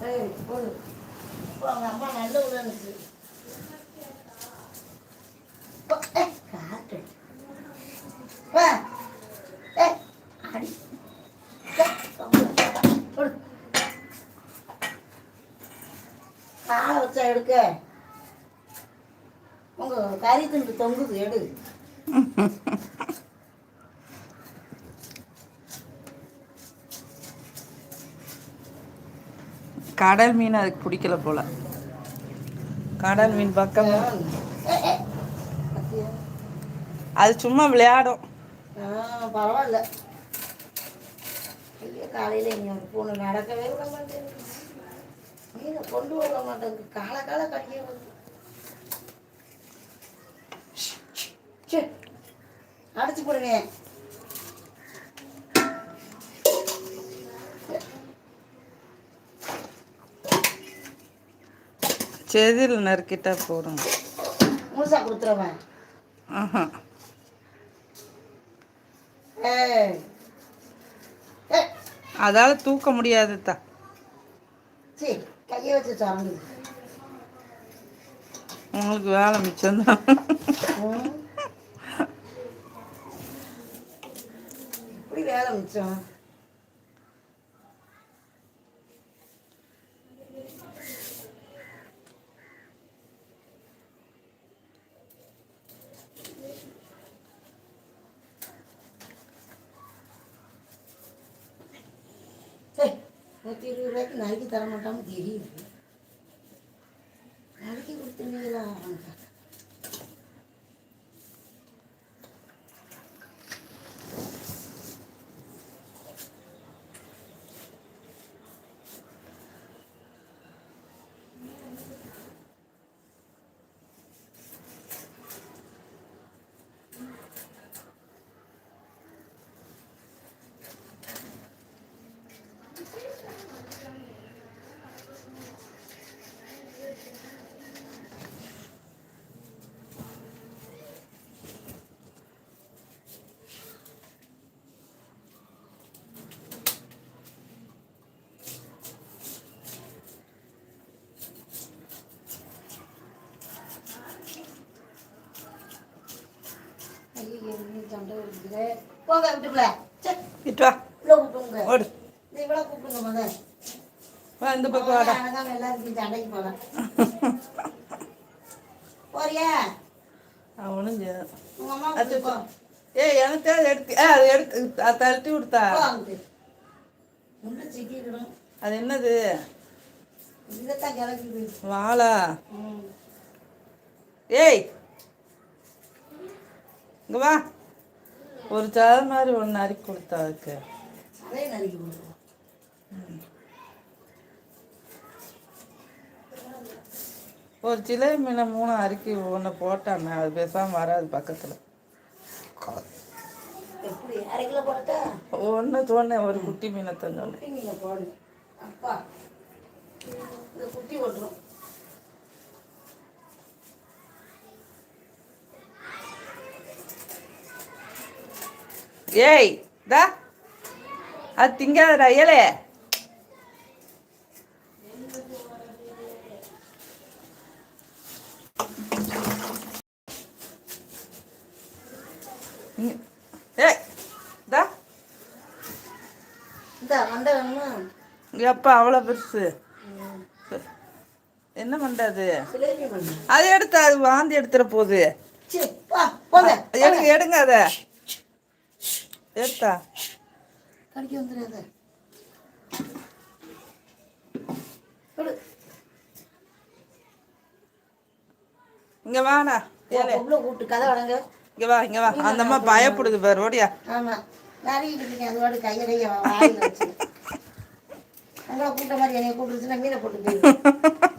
ஏய் போடு. அவங்க அம்மா நல்ல உள்ள இருந்துச்சு. காட்டு. வா. அடி. போடு. காலை வச்சா எடுக்க. உங்க கறி துண்டு தொங்குது எடு. கடல் மீன் அதுக்கு பிடிக்கல போல. கடல் மீன் பக்கம் அது சும்மா விளையாடும். பரவாயில்ல. காலையில் இங்கே ஒரு பூனை நடக்கவே விட மாட்டேங்குது. மீனை கொண்டு வர மாட்டேங்குது. காலை கடிக்க வருது. அடிச்சு போடுவேன். செதில் நறுக்கிட்டா போடும். முழுசா கொடுத்துருவேன். அதால தூக்க முடியாது தான். சரி கையை வச்சு சாப்பிடு. உங்களுக்கு வேலை மிச்சம்தான். எப்படி வேலை மிச்சம்? ₹120 நறுக்கி தர மாட்டான்னு தெரியுது. நறுக்கி கொடுத்துருவீங்களா? சண்டை வருது. போங்க வீட்டுக்குள்ள. விட்டு வா. இவ்வளோ கூப்பிடுங்க. ஓடு. இவ்வளோ கூப்பிடுங்க முதல்ல. இந்த பக்கம் வாடா. எல்லாருக்கும் சண்டைக்கு போகலாம். போறியா? அவனும் உங்க அம்மா ஏய் எனக்கு எடுத்து அது எடுத்து தள்ளி விடுத்தா. அது என்னது? இதைத்தான் கிளம்பி வாழா. ஏய் இங்க வா. ஒரு சாத மாதிரி ஒன்று நறுக்கி கொடுத்தா அதுக்கு. ஒரு சிலை மீனை 3 அறுக்கி ஒன்று போட்டானே அது பேசாமல் வராது பக்கத்தில். ஒன்று சொன்னேன் ஒரு குட்டி மீனை தந்தோன்னே. ஏய் தா அது திங்காதடா ஏலே. ஏய் தா எப்பா அவ்வளோ பெருசு என்ன பண்றது? அது எடுத்து அது வாந்தி எடுத்துற போகுது. எடுங்க எடுங்க அத எடுத்தா கடிக்க வந்துடாத. இங்க வாடா. கூப்பிட்டு கதை வழங்க. இங்க வா இங்க வா. அந்த அம்மா பயப்படுது பாரு. ஓடியா. ஆமா நிறைய இருக்கீங்க. அதோட கையடைய வாயில வச்சு உங்களை கூட்ட மாதிரி என்னைய கூப்பிடுச்சுன்னா மீனை போட்டு போயிடுவேன்.